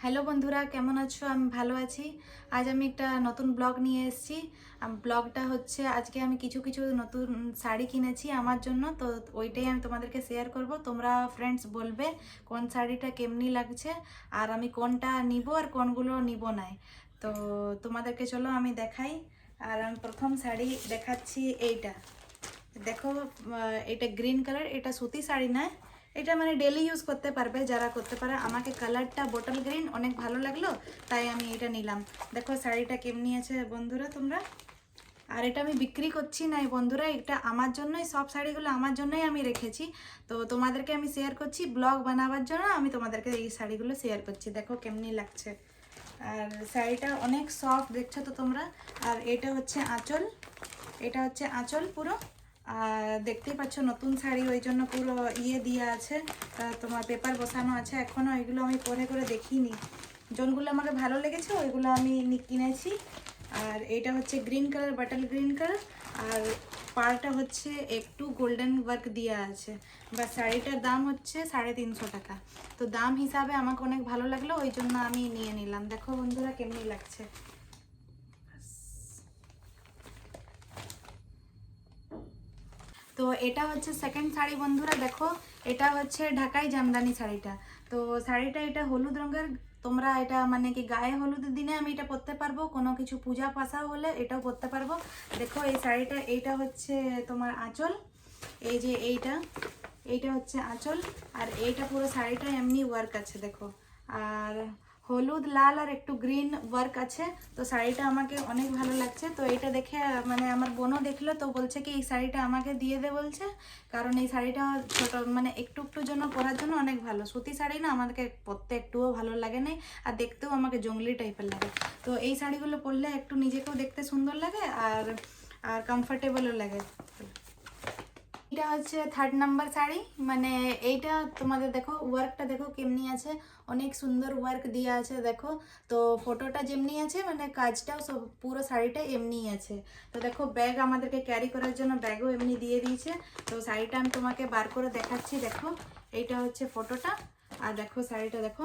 Hello বন্ধুরা, কেমন আছো? আমি ভালো আছি। আজ আমি একটা নতুন ব্লগ নিয়ে এসেছি। ব্লগটা হচ্ছে আজকে আমি কিছু কিছু নতুন শাড়ি কিনেছি আমার জন্য, তো ওইটাই আমি তোমাদেরকে শেয়ার করব। তোমরা ফ্রেন্ডস বলবে কোন শাড়িটা কেমনি লাগছে আর আমি কোনটা নিব আর কোনগুলো নিব না। তো তোমাদেরকে চলো আমি দেখাই। আর আমি প্রথম শাড়ি দেখাচ্ছি এইটা। দেখো, এটা গ্রিন কালার, এটা সুতি শাড়ি না, এটা মানে ডেলি ইউজ করতে পারবে যারা করতে পারে। আমাকে কালারটা বটল গ্রিন অনেক ভালো লাগলো, তাই আমি এটা নিলাম। দেখো শাড়িটা কেমনি আছে বন্ধুরা তোমরা। আর এটা আমি বিক্রি করছি না বন্ধুরা, এটা আমার জন্যই, সব শাড়িগুলো আমার জন্যই আমি রেখেছি। তো তোমাদেরকে আমি শেয়ার করছি ব্লগ বানাবার জন্য, আমি তোমাদেরকে এই শাড়িগুলো শেয়ার করছি। দেখো কেমনি লাগছে। আর শাড়িটা অনেক সফট, দেখছো তো তোমরা। আর এটা হচ্ছে আঁচল, এটা হচ্ছে আঁচল পুরো। আর দেখতেই পাচ্ছ নতুন শাড়ি, ওই জন্য পুরো ইয়ে দিয়ে আছে, তোমার পেপার বসানো আছে। এখনও এগুলো আমি পরে করে দেখিনি, যোনগুলো আমাকে ভালো লেগেছে ওইগুলো আমি কিনেছি। আর এটা হচ্ছে green colour, bottle green colour. আর পাড়টা হচ্ছে একটু গোল্ডেন ওয়ার্ক দিয়ে আছে। বা শাড়িটার দাম হচ্ছে 350 টাকা। তো দাম হিসাবে আমাকে অনেক ভালো লাগলো, ওই জন্য আমি নিয়ে নিলাম। দেখো বন্ধুরা কেমনি লাগছে। তো এটা হচ্ছে সেকেন্ড শাড়ি বন্ধুরা। দেখো, এটা হচ্ছে ঢাকাই জামদানি শাড়িটা। তো শাড়িটা এটা হলুদ রঙের। তোমরা এটা মানে কি গায়ে হলুদের দিনে আমি এটা পরতে পারবো, কোনো কিছু পূজা পাশা হলে এটাও পরতে পারবো। দেখো এই শাড়িটা, এইটা হচ্ছে তোমার আঁচল, এই যে এইটা, এইটা হচ্ছে আঁচল। আর এইটা পুরো শাড়িটা এমনি ওয়ার্ক আছে দেখো। আর হলুদ, লাল আর একটু গ্রিন ওয়ার্ক আছে। তো শাড়িটা আমাকে অনেক ভালো লাগছে। তো এইটা দেখে মানে আমার বোনও দেখলো, তো বলছে কি এই শাড়িটা আমাকে দিয়ে দে বলছে। কারণ এই শাড়িটা ছোট মানে একটু একটু জন্য পরার জন্য অনেক ভালো। সুতি শাড়ি না আমাকে পরতে একটুও ভালো লাগে না, আর দেখতেও আমাকে জঙ্গলি টাইপের লাগে। তো এই শাড়িগুলো পরলে একটু নিজেকেও দেখতে সুন্দর লাগে আর আর কমফোর্টেবলও লাগে। এটা হচ্ছে থার্ড নাম্বার শাড়ি। মানে এইটা তোমাদের দেখো ওয়ার্কটা দেখো কেমনি আছে, অনেক সুন্দর ওয়ার্ক দিয়ে আছে দেখো। তো ফটোটা যেমনি আছে মানে কাজটাও সব পুরো শাড়িটা এমনিই আছে। তো দেখো ব্যাগ আমাদেরকে ক্যারি করার জন্য ব্যাগও এমনি দিয়ে দিয়েছে। তো শাড়িটা আমি তোমাকে বার করে দেখাচ্ছি। দেখো এইটা হচ্ছে ফটোটা। আর দেখো শাড়িটা দেখো,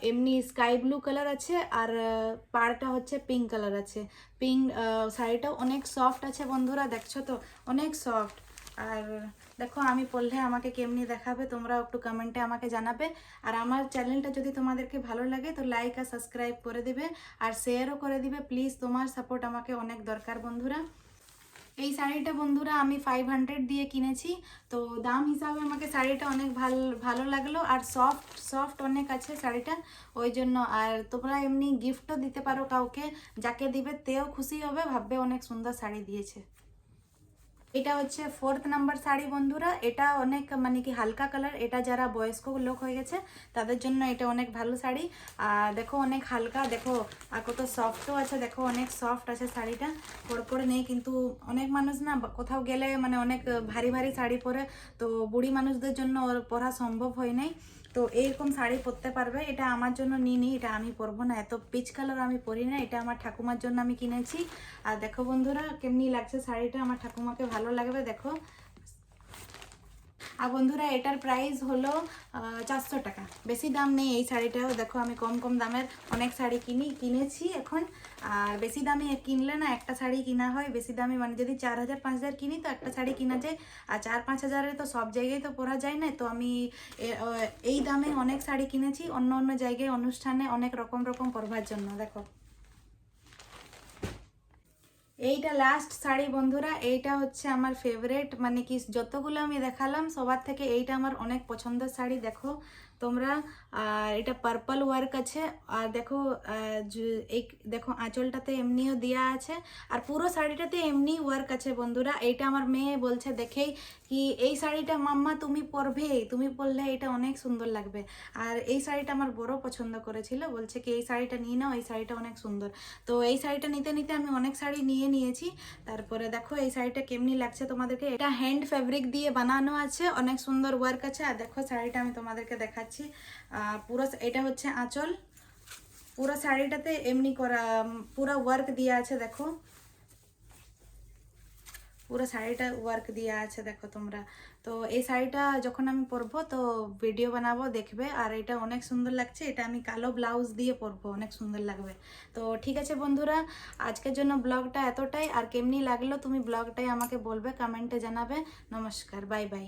এমনি স্কাই ব্লু কালার আছে। আর পাড়টা হচ্ছে পিঙ্ক কালার আছে। পিঙ্ক শাড়িটাও অনেক সফট আছে বন্ধুরা, দেখছো তো অনেক সফট। আর দেখো আমি পরলে আমাকে কেমনি দেখাবে, তোমরাও একটু কমেন্টে আমাকে জানাবে। আর আমার চ্যানেলটা যদি তোমাদেরকে ভালো লাগে তো লাইক আর সাবস্ক্রাইব করে দিবে আর শেয়ারও করে দিবে প্লিজ। তোমার সাপোর্ট আমাকে অনেক দরকার বন্ধুরা। এই শাড়িটা বন্ধুরা আমি 500 দিয়ে কিনেছি। তো দাম হিসাবে আমাকে শাড়িটা অনেক ভালো লাগলো। আর সফট সফট অনেক আছে শাড়িটা, ওই জন্য। আর তোমরা এমনি গিফটও দিতে পারো কাউকে, যাকে দিবে তেও খুশি হবে, ভাববে অনেক সুন্দর শাড়ি দিয়েছে। এটা হচ্ছে ফোর্থ নাম্বার শাড়ি বন্ধুরা। এটা অনেক মানে কি হালকা কালার, এটা যারা বয়স্ক লোক হয়ে গেছে তাদের জন্য এটা অনেক ভালো শাড়ি। আর দেখো অনেক হালকা, দেখো আর কত সফটও আছে, দেখো অনেক সফট আছে শাড়িটা, পরে নেই। কিন্তু অনেক মানুষ না কোথাও গেলে মানে অনেক ভারী ভারী শাড়ি পরে, তো বুড়ি মানুষদের জন্য ওর পরা সম্ভব হয় নাই। তো এইরকম শাড়ি পরতে পারবে। এটা আমার জন্য নিই, এটা আমি পরবো না, এত পিচ কালার আমি পরি না, এটা আমার ঠাকুমার জন্য আমি কিনেছি। আর দেখো বন্ধুরা কেমনি লাগছে শাড়িটা, আমার ঠাকুমাকে ভালো লাগবে দেখো। আর বন্ধুরা এটার প্রাইস হলো 400 টাকা, বেশি দাম নেই এই শাড়িটাও। দেখো আমি কম কম দামের অনেক শাড়ি কিনেছি এখন। আর বেশি দামে কিনলে না একটা শাড়ি কিনা হয়, বেশি দামে মানে যদি 4000 5000 কিনি তো একটা শাড়ি কিনা যায়। আর 4-5 হাজারে তো সব জায়গায় তো পরা যায় না। তো আমি এই দামে অনেক শাড়ি কিনেছি অন্য অন্য জায়গায় অনুষ্ঠানে অনেক রকম রকম পরবার জন্য। দেখো এইটা লাস্ট শাড়ি বন্ধুরা, এইটা হচ্ছে আমার ফেভারেট, মানে কি যতগুলো আমি দেখালাম সবার থেকে এইটা আমার অনেক পছন্দের শাড়ি। দেখো তোমরা, আর এটা পার্পল ওয়ার্ক আছে। আর দেখো এই দেখো আঁচলটাতে এমনিও দেওয়া আছে। আর পুরো শাড়িটাতে এমনি ওয়ার্ক আছে বন্ধুরা। এইটা আমার মেয়ে বলছে দেখেই কি এই শাড়িটা মাম্মা তুমি পরবে, তুমি পরলে এটা অনেক সুন্দর লাগবে। আর এই শাড়িটা আমার বড় পছন্দ করেছিল, বলছে কি এই শাড়িটা নিয়ে নাও, এই শাড়িটা অনেক সুন্দর। তো এই শাড়িটা নিতে নিতে আমি অনেক শাড়ি নিয়েছি। তারপরে দেখো এই শাড়িটা কেমনি লাগছে তোমাদেরকে। এটা হ্যান্ড ফেব্রিক দিয়ে বানানো আছে, অনেক সুন্দর ওয়ার্ক আছে। আর দেখো শাড়িটা আমি তোমাদেরকে দেখাচ্ছি। পুরো এটা হচ্ছে আঁচল, পুরো শাড়িটাতে এমনি করা পুরো ওয়ার্ক দিয়ে আছে দেখো। পুরো শাড়িটা ওয়ার্ক দেওয়া আছে দেখো তোমরা। তো এই শাড়িটা যখন আমি পরবো তো ভিডিও বানাবো, দেখবে। আর এটা অনেক সুন্দর লাগছে, এটা আমি কালো ব্লাউজ দিয়ে পরবো, অনেক সুন্দর লাগবে। তো ঠিক আছে বন্ধুরা, আজকের জন্য ব্লগটা এতটাই। আর কেমনি লাগলো তুমি ব্লগটাই আমাকে বলবে, কমেন্টে জানাবে। নমস্কার, বাই বাই।